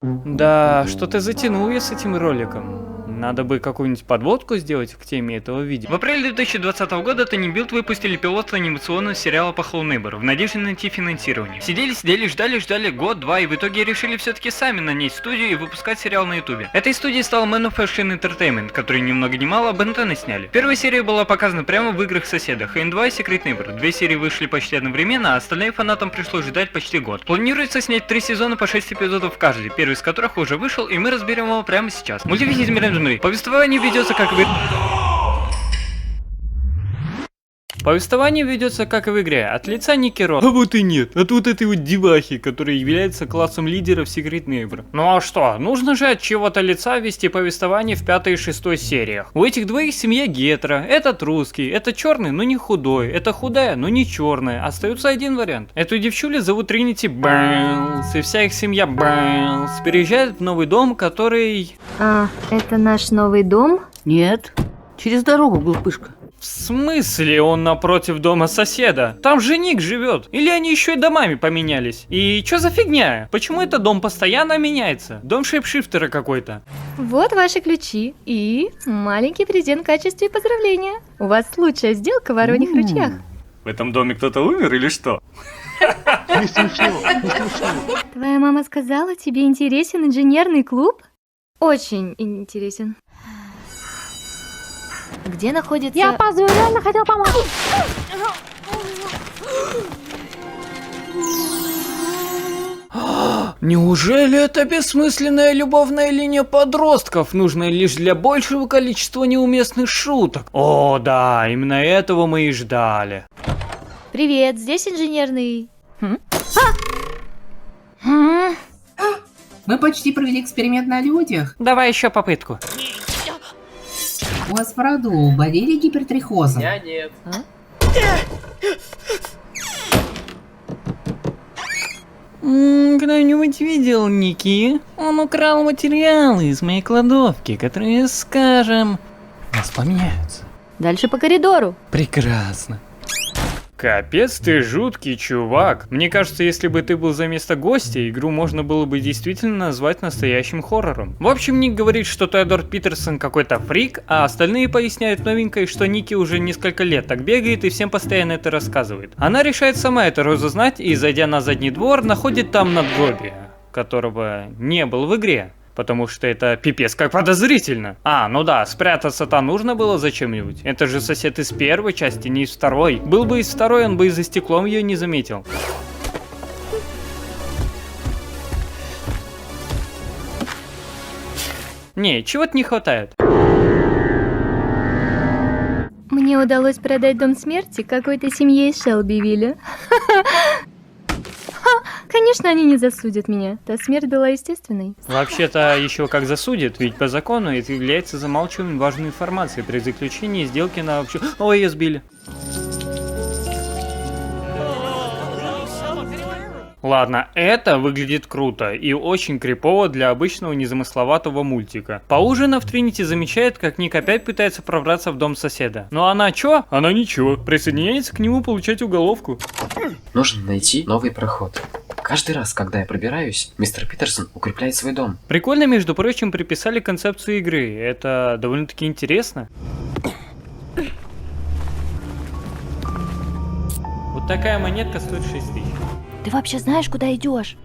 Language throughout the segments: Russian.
Да, что-то затянул я с этим роликом. Надо бы какую-нибудь подводку сделать к теме этого видео. В апреле 2020 года Tiny Build выпустили пилот анимационного сериала по Hello Neighbor в надежде найти финансирование. Сидели, ждали год-два и в итоге решили все-таки сами нанять студию и выпускать сериал на ютубе. Этой студией стал Man of Action Entertainment, которые ни много ни мало Бентена сняли. Первая серия была показана прямо в играх соседах, Halo 2 и Secret Neighbor. Две серии вышли почти одновременно, а остальным фанатам пришлось ждать почти год. Планируется снять 3 сезона по 6 эпизодов каждый, первый из которых уже вышел, и мы разберем его прямо сейчас. Повествование ведется как и в игре, от лица Ники Росс. А вот и нет, от вот этой вот девахи, которая является классом лидера в Secret Neighbor. Ну а что, нужно же от чего-то лица вести повествование в 5 и 6 сериях. У этих двоих семья гетеро, этот русский, это черный, но не худой, это худая, но не черная. Остается один вариант. Эту девчулю зовут Тринити Байлз, и вся их семья Байлз переезжает в новый дом, который... А, это наш новый дом? Нет, через дорогу, глупышка. В смысле он напротив дома соседа? Там же Ник живет. Или они еще и домами поменялись? И что за фигня? Почему этот дом постоянно меняется? Дом шейпшифтера какой-то. Вот ваши ключи и маленький презент в качестве поздравления. У вас лучшая сделка в Вороньих ручьях. В этом доме кто-то умер или что? Не смешно, не смешно. Твоя мама сказала, тебе интересен инженерный клуб? Очень интересен. Где находится... Я опаздываю, реально хотел помочь. Неужели это бессмысленная любовная линия подростков, нужная лишь для большего количества неуместных шуток? О, да, именно этого мы и ждали. Привет, здесь инженерный... Мы почти провели эксперимент на людях. Давай еще попытку. У вас в роду болели гипертрихозом? Я нет. Кто-нибудь видел Ники? Он украл материалы из моей кладовки, которые, скажем, воспламеняются. Дальше по коридору. Прекрасно. Капец ты жуткий чувак. Мне кажется, если бы ты был за место гостя, игру можно было бы действительно назвать настоящим хоррором. В общем, Ник говорит, что Теодор Питерсон какой-то фрик, а остальные поясняют новенькое, что Ники уже несколько лет так бегает и всем постоянно это рассказывает. Она решает сама это разузнать и, зайдя на задний двор, находит там надгробие, которого не было в игре. Потому что это пипец как подозрительно. А, ну да, спрятаться-то нужно было зачем-нибудь. Это же сосед из первой части, не из второй. Был бы из второй, он бы и за стеклом ее не заметил. Не, чего-то не хватает. Мне удалось продать дом смерти какой-то семье из Шелбивилля. Конечно, они не засудят меня. Та смерть была естественной. Вообще-то еще как засудят, ведь по закону это является замалчиванием важной информации при заключении сделки на общую... Ой, ее сбили. Ладно, это выглядит круто и очень крипово для обычного незамысловатого мультика. Поужинав, Тринити замечает, как Ник опять пытается пробраться в дом соседа. Но она чё? Она ничего. Присоединяется к нему получать уголовку. Нужно найти новый проход. Каждый раз, когда я пробираюсь, мистер Питерсон укрепляет свой дом. Прикольно, между прочим, приписали концепцию игры. Это довольно-таки интересно. Вот такая монетка стоит 6000. Ты вообще знаешь, куда идешь?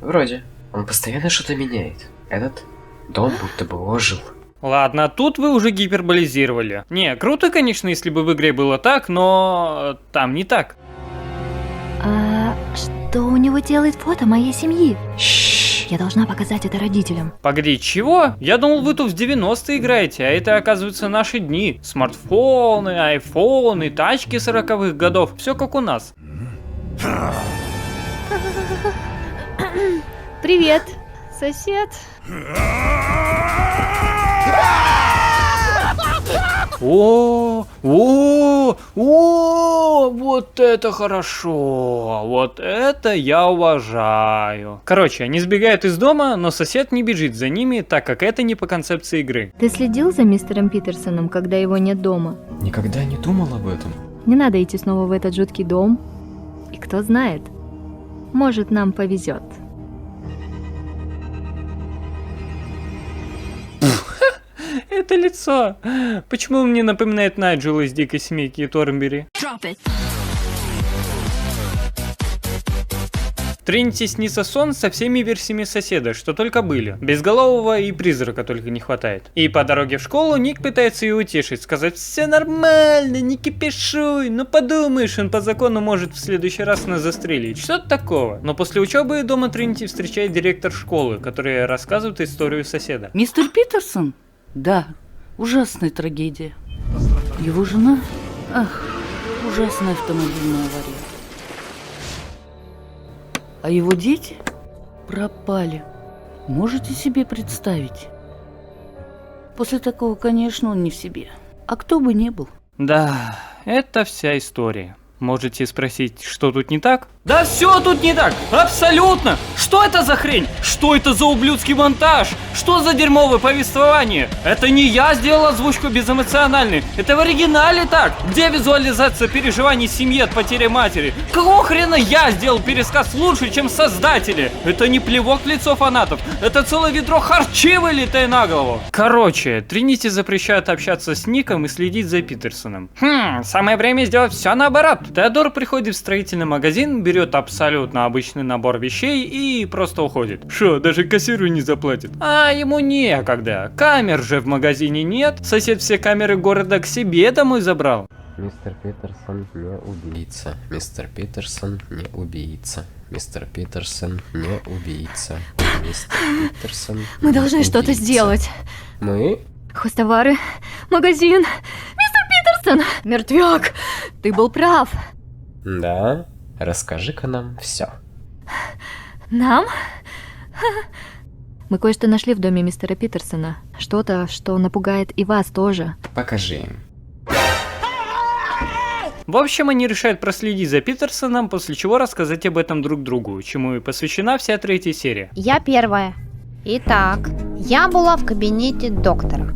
Вроде. Он постоянно что-то меняет. Этот дом будто бы ожил. Ладно, тут вы уже гиперболизировали. Не, круто, конечно, если бы в игре было так, но там не так. А что у него делает фото моей семьи? Я должна показать это родителям. Погоди, чего? Я думал, вы тут в 90-е играете, а это, оказывается, наши дни. Смартфоны, айфоны, тачки 40-х годов. Все как у нас. Привет, сосед. О, вот это хорошо, вот это я уважаю. Короче, они сбегают из дома, но сосед не бежит за ними, так как это не по концепции игры. Ты следил за мистером Питерсоном, когда его нет дома? Никогда не думал об этом. Не надо идти снова в этот жуткий дом. И кто знает, может, нам повезет. это лицо? Почему он мне напоминает Найджела из Дикой семейки Торнбери? Тринити снится сон со всеми версиями соседа, что только были. Безголового и призрака только не хватает. И по дороге в школу Ник пытается ее утешить, сказать: все нормально, не кипишуй, ну подумаешь, он по закону может в следующий раз нас застрелить. Что-то такого. Но после учебы дома Тринити встречает директор школы, который рассказывает историю соседа. Мистер Питерсон? Да, ужасная трагедия. Его жена? Ах, ужасная автомобильная авария. А его дети пропали. Можете себе представить? После такого, конечно, он не в себе. А кто бы не был. Да, это вся история. Можете спросить, что тут не так? Да все тут не так! Абсолютно! Что это за хрень? Что это за ублюдский монтаж? Что за дерьмовое повествование? Это не я сделал озвучку безэмоциональной. Это в оригинале так. Где визуализация переживаний семьи от потери матери? Какого хрена я сделал пересказ лучше, чем создатели? Это не плевок в лицо фанатов. Это целое ведро харчи, вылитое на голову. Короче, Тринити запрещает общаться с Ником и следить за Питерсоном. Самое время сделать все наоборот. Теодор приходит в строительный магазин, берет абсолютно обычный набор вещей и просто уходит. Шо, даже кассиру не заплатит? А ему некогда. Камер же в магазине нет. Сосед все камеры города к себе домой забрал. Мистер Питерсон не убийца. Мистер Питерсон не убийца. Мистер Питерсон не убийца. Мистер Питерсон. Мы должны что-то сделать. Мы? Хостовары, магазин, мистер Питерсон, мертвяк. Ты был прав. Да? Расскажи-ка нам все. Нам? Мы кое-что нашли в доме мистера Питерсона. Что-то, что напугает и вас тоже. Покажи им. В общем, они решают проследить за Питерсоном, после чего рассказать об этом друг другу, чему и посвящена вся 3-я серия. Я первая. Итак, я была в кабинете доктора.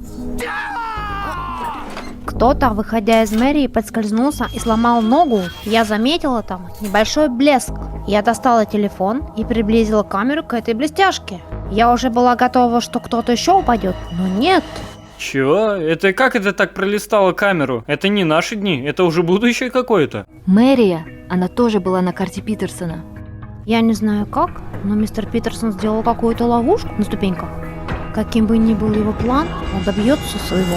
Кто-то, выходя из мэрии, подскользнулся и сломал ногу. Я заметила там небольшой блеск. Я достала телефон и приблизила камеру к этой блестяшке. Я уже была готова, что кто-то еще упадет, но нет. Чё? Это как это так пролистало камеру? Это не наши дни, это уже будущее какое-то. Мэрия, она тоже была на карте Питерсона. Я не знаю как, но мистер Питерсон сделал какую-то ловушку на ступеньках. Каким бы ни был его план, он добьется своего.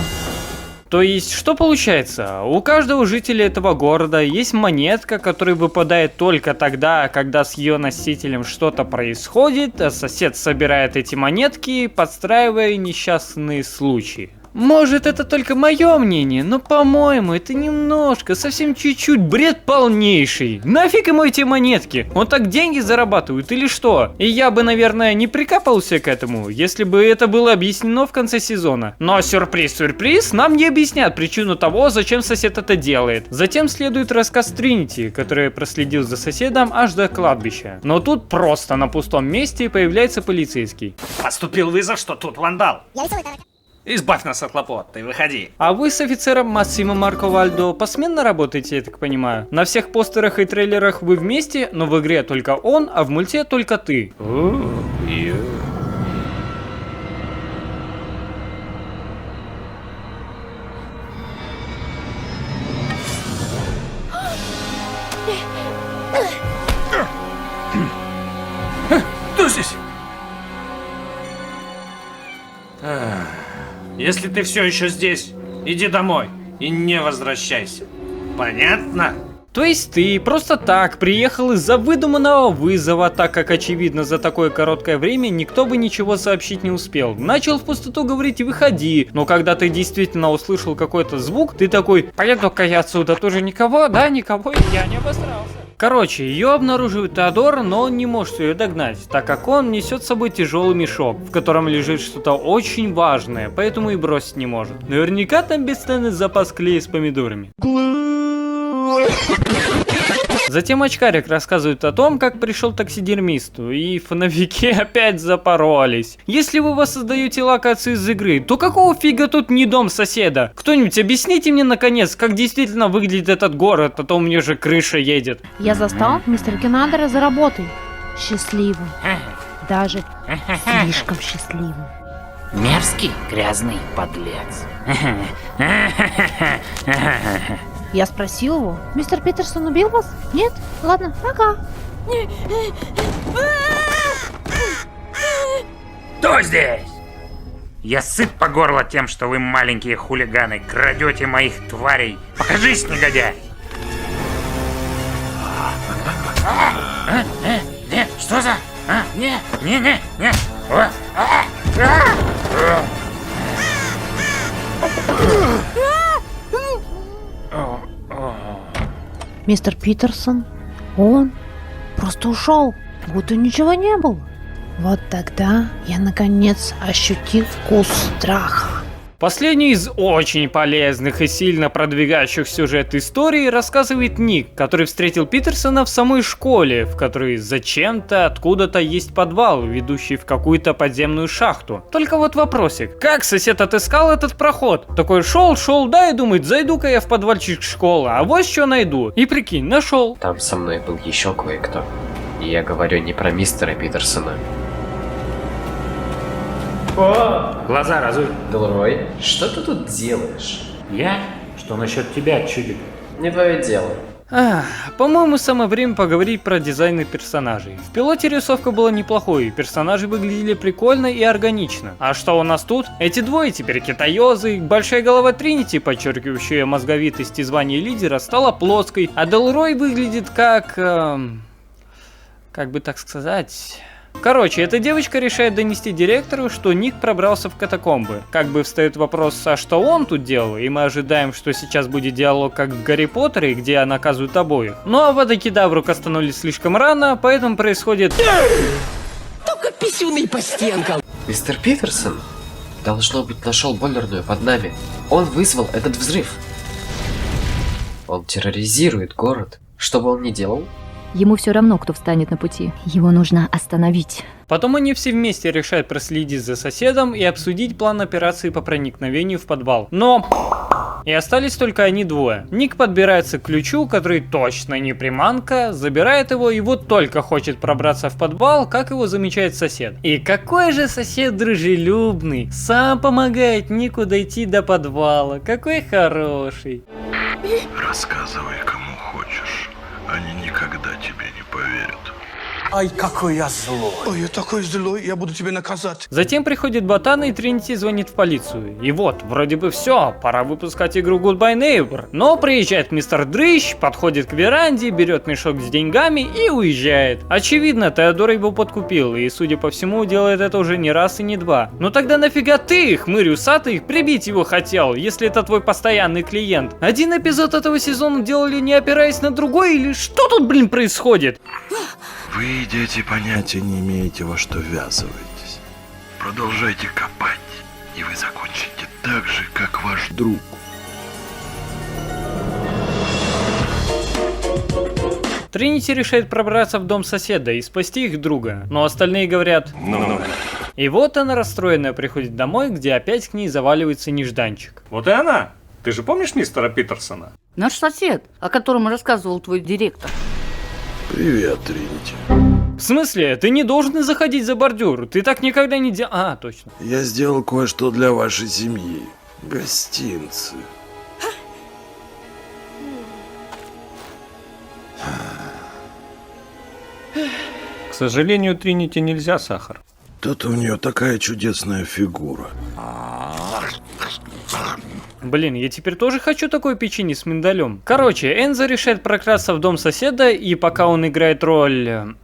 То есть, что получается? У каждого жителя этого города есть монетка, которая выпадает только тогда, когда с ее носителем что-то происходит, а сосед собирает эти монетки, подстраивая несчастные случаи. Может, это только мое мнение, но, по-моему, это немножко, совсем чуть-чуть бред полнейший. Нафиг ему эти монетки? Он так деньги зарабатывает или что? И я бы, наверное, не прикапывался к этому, если бы это было объяснено в конце сезона. Но сюрприз-сюрприз, нам не объяснят причину того, зачем сосед это делает. Затем следует рассказ Тринити, который проследил за соседом аж до кладбища. Но тут просто на пустом месте появляется полицейский. Поступил вызов, что тут вандал. Избавь нас от хлопот, ты выходи. А вы с офицером Массимо Марко Вальдо посменно работаете, я так понимаю? На всех постерах и трейлерах вы вместе, но в игре только он, а в мульте только ты. Кто здесь? Если ты все еще здесь, иди домой и не возвращайся. Понятно? То есть ты просто так приехал из-за выдуманного вызова, так как очевидно за такое короткое время никто бы ничего сообщить не успел. Начал в пустоту говорить выходи, но когда ты действительно услышал какой-то звук, ты такой: поеду-ка я отсюда, тоже никого, да, никого, и я не обосрался. Короче, ее обнаруживает Теодор, но он не может ее догнать, так как он несет с собой тяжелый мешок, в котором лежит что-то очень важное, поэтому и бросить не может. Наверняка там бесценный запас клея с помидорами. Затем очкарик рассказывает о том, как пришел к таксидермисту, и фоновики опять запоролись. Если вы воссоздаете локацию из игры, то какого фига тут не дом соседа? Кто-нибудь объясните мне наконец, как действительно выглядит этот город, а то у меня же крыша едет. Я застал мистера Кинадера за работой. Счастливым. Даже слишком счастливым. Мерзкий, грязный подлец. Я спросил его, мистер Питерсон убил вас? Нет? Ладно, пока. Кто здесь? Я сыт по горло тем, что вы маленькие хулиганы, крадете моих тварей. Покажись, негодяй! Не, что за? Не. Мистер Питерсон, он просто ушел, будто ничего не было. Вот тогда я наконец ощутил вкус страха. Последний из очень полезных и сильно продвигающих сюжет истории рассказывает Ник, который встретил Питерсона в самой школе, в которой зачем-то откуда-то есть подвал, ведущий в какую-то подземную шахту. Только вот вопросик, как сосед отыскал этот проход? Такой шел, да и думает, зайду-ка я в подвальчик школы, а вот что найду. И прикинь, нашел. Там со мной был еще кое-кто. И я говорю не про мистера Питерсона. О, глаза разуй. Делрой, что ты тут делаешь? Я? Что насчет тебя, чудик? Не твое дело. По-моему, самое время поговорить про дизайны персонажей. В пилоте рисовка была неплохой, персонажи выглядели прикольно и органично. А что у нас тут? Эти двое теперь китаёзы, большая голова Тринити, подчеркивающая мозговитость и звание лидера, стала плоской, а Делрой выглядит как... как бы так сказать... Короче, эта девочка решает донести директору, что Ник пробрался в катакомбы. Как бы встает вопрос, а что он тут делал? И мы ожидаем, что сейчас будет диалог как в Гарри Поттере, где наказывают обоих. Ну а Авада-Кедавру кастанули слишком рано, поэтому происходит... Только писюны по стенкам. Мистер Питерсон, должно быть, нашел бойлерную под нами. Он вызвал этот взрыв. Он терроризирует город. Что бы он ни делал? Ему все равно, кто встанет на пути. Его нужно остановить. Потом они все вместе решают проследить за соседом и обсудить план операции по проникновению в подвал. Но... И остались только они двое. Ник подбирается к ключу, который точно не приманка, забирает его и вот только хочет пробраться в подвал, как его замечает сосед. И какой же сосед дружелюбный, сам помогает Нику дойти до подвала, какой хороший. Рассказывай кому хочешь, они никогда тебе не поверят. Ай, какой я злой. Ой, я такой злой, я буду тебя наказать. Затем приходит Ботан, и Тринити звонит в полицию. И вот, вроде бы все, пора выпускать игру Goodbye Neighbor. Но приезжает мистер Дрыщ, подходит к веранде, берет мешок с деньгами и уезжает. Очевидно, Теодор его подкупил, и, судя по всему, делает это уже не раз и не два. Но тогда нафига ты, хмырь усатый, прибить его хотел, если это твой постоянный клиент? Один эпизод этого сезона делали, не опираясь на другой, или что тут, блин, происходит? Вы, дети, понятия не имеете, во что ввязываетесь. Продолжайте копать, и вы закончите так же, как ваш друг. Тринити решает пробраться в дом соседа и спасти их друга, но остальные говорят «ну». И вот она расстроенная приходит домой, где опять к ней заваливается нежданчик. Вот и она. Ты же помнишь мистера Питерсона? Наш сосед, о котором рассказывал твой директор. Привет, Тринити. В смысле? Ты не должен заходить за бордюр. Ты так никогда не делал. А, точно. Я сделал кое-что для вашей семьи. Гостинцы. К сожалению, Тринити нельзя сахар. Тут у нее такая чудесная фигура. Блин, я теперь тоже хочу такое печенье с миндалем. Короче, Энзо решает прокрасться в дом соседа, и пока он играет роль...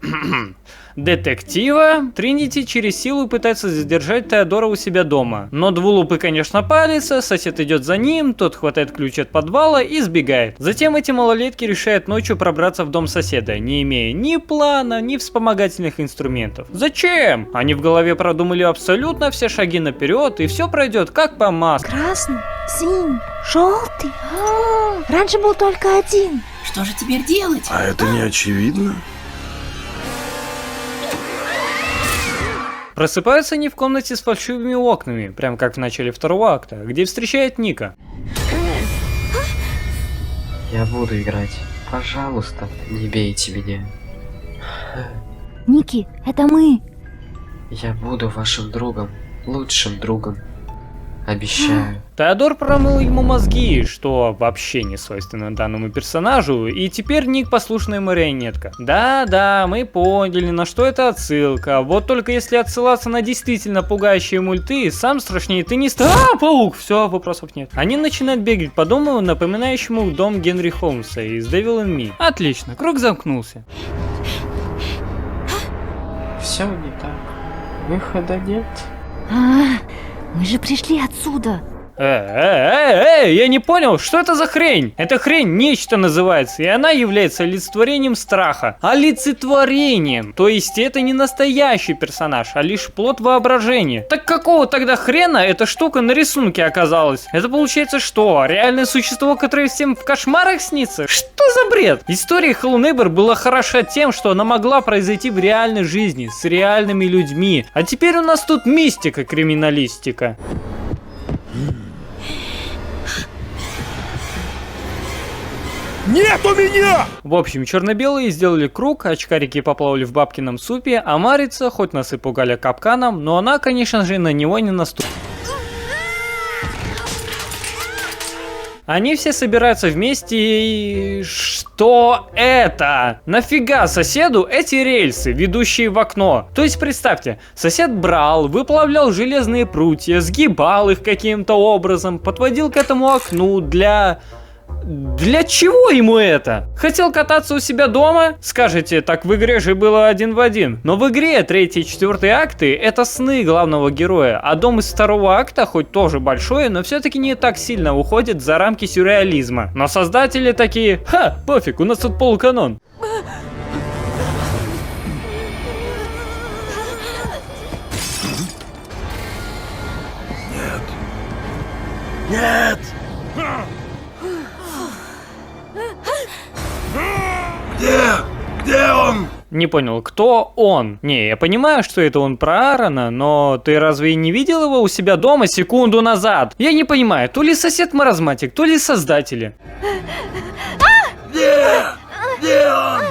детектива, Тринити через силу пытается задержать Теодора у себя дома. Но двулупый, конечно, палится, сосед идет за ним, тот хватает ключ от подвала и сбегает. Затем эти малолетки решают ночью пробраться в дом соседа, не имея ни плана, ни вспомогательных инструментов. Зачем? Они в голове продумали абсолютно все шаги наперед, и все пройдет как по маслу. Красный, синий, желтый. Раньше был только один. Что же теперь делать? А это не очевидно? Просыпаются они в комнате с фальшивыми окнами, прям как в начале второго акта, где встречает Ника. Я буду играть. Пожалуйста, не бейте меня. Ники, это мы. Я буду вашим другом. лучшим другом. Обещаю. Теодор промыл ему мозги, что вообще не свойственно данному персонажу, и теперь Ник послушная марионетка. Да, мы поняли, на что это отсылка. Вот только если отсылаться на действительно пугающие мульты, сам страшнее ты не паук! Все, вопросов нет. Они начинают бегать по дому, напоминающему дом Генри Холмса из Devil in Me. Отлично, круг замкнулся. Все не так. Выхода нет. Мы же пришли отсюда. Я не понял, что это за хрень? Эта хрень нечто называется, и она является олицетворением страха. Олицетворением. То есть это не настоящий персонаж, а лишь плод воображения. Так какого тогда хрена эта штука на рисунке оказалась? Это получается что? Реальное существо, которое всем в кошмарах снится? Что за бред? История Hello Neighbor была хороша тем, что она могла произойти в реальной жизни, с реальными людьми. А теперь у нас тут мистика, криминалистика. Нет у меня! В общем, черно-белые сделали круг, очкарики поплавали в бабкином супе, а Марица, хоть нас и пугали капканом, но она, конечно же, на него не наступила. Они все собираются вместе и... Что это? Нафига соседу эти рельсы, ведущие в окно? То есть представьте, сосед брал, выплавлял железные прутья, сгибал их каким-то образом, подводил к этому окну для чего ему это? Хотел кататься у себя дома? Скажете, так в игре же было 1 в 1. Но в игре 3-й и 4-й акты это сны главного героя, а дом из 2-го акта хоть тоже большой, но все-таки не так сильно уходит за рамки сюрреализма. Но создатели такие: ха, пофиг, у нас тут полуканон. Нет! Где он? Не понял, кто он? Не, я понимаю, что это он про Аарона, но ты разве не видел его у себя дома секунду назад? Я не понимаю, то ли сосед маразматик, то ли создатели. Где он?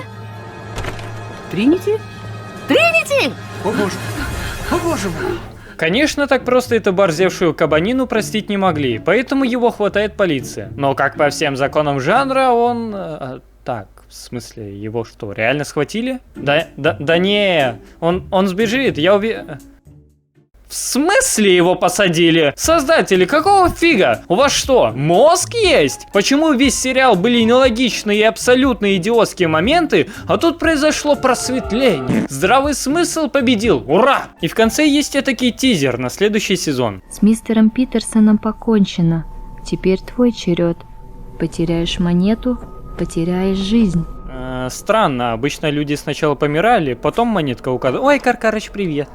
Тринити? Тринити! О боже мой! Конечно, так просто эту борзевшую кабанину простить не могли, поэтому его хватает полиция. Но как по всем законам жанра, он... так, в смысле, его что, реально схватили? Да не, он сбежит, я уверен... В смысле его посадили? Создатели, какого фига? У вас что, мозг есть? Почему весь сериал были нелогичные и абсолютно идиотские моменты, а тут произошло просветление? Здравый смысл победил, ура! И в конце есть этакий тизер на следующий сезон. С мистером Питерсоном покончено. Теперь твой черед. Потеряешь монету, потеряешь жизнь. Странно, обычно люди сначала помирали, потом монетка указывала. Ой, Каркарыч, привет.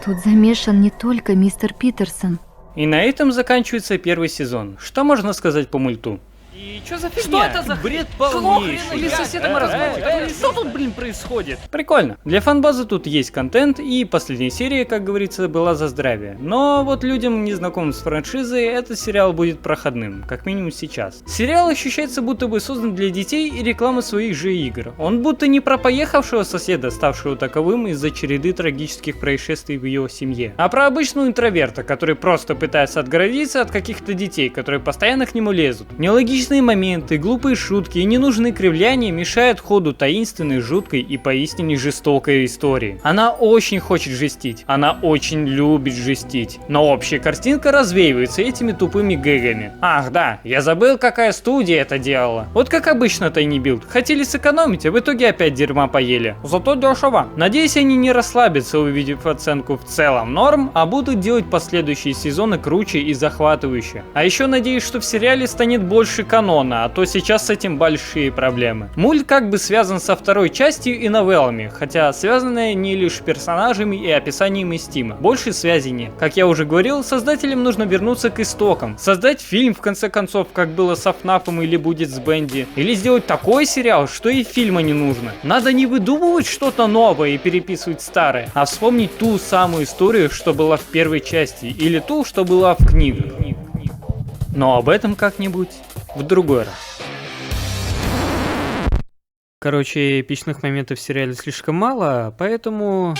Тут замешан не только мистер Питерсон. И на этом заканчивается 1-й сезон. Что можно сказать по мульту? И чё за фигня? Что это за бред полнейший? Или соседом маразматик? Что тут, блин, происходит? Прикольно. Для фанбазы тут есть контент, и последняя серия, как говорится, была за здравие. Но вот людям, незнакомым с франшизой, этот сериал будет проходным, как минимум сейчас. Сериал ощущается, будто бы создан для детей и рекламы своих же игр. Он будто не про поехавшего соседа, ставшего таковым из-за череды трагических происшествий в его семье, а про обычного интроверта, который просто пытается отгородиться от каких-то детей, которые постоянно к нему лезут. Нелогичные моменты, глупые шутки и ненужные кривляния мешают ходу таинственной, жуткой и поистине жестокой истории. Она очень хочет жестить, она очень любит жестить, но общая картинка развеивается этими тупыми гэгами. Ах да, я забыл, какая студия это делала. Вот как обычно Tiny Build. Хотели сэкономить, а в итоге опять дерьма поели. Зато дешево. Надеюсь, они не расслабятся, увидев оценку в целом норм, а будут делать последующие сезоны круче и захватывающе. А еще надеюсь, что в сериале станет больше канона, а то сейчас с этим большие проблемы. Мульт как бы связан со 2-й частью и новеллами, хотя связанные не лишь персонажами и описанием из Стима. Больше связей нет. Как я уже говорил, создателям нужно вернуться к истокам, создать фильм в конце концов, как было с ФНАФом или будет с Бенди, или сделать такой сериал, что и фильма не нужно. Надо не выдумывать что-то новое и переписывать старое, а вспомнить ту самую историю, что была в 1-й части, или ту, что была в книгах. Но об этом как-нибудь в другой раз. Короче, эпичных моментов в сериале слишком мало, поэтому...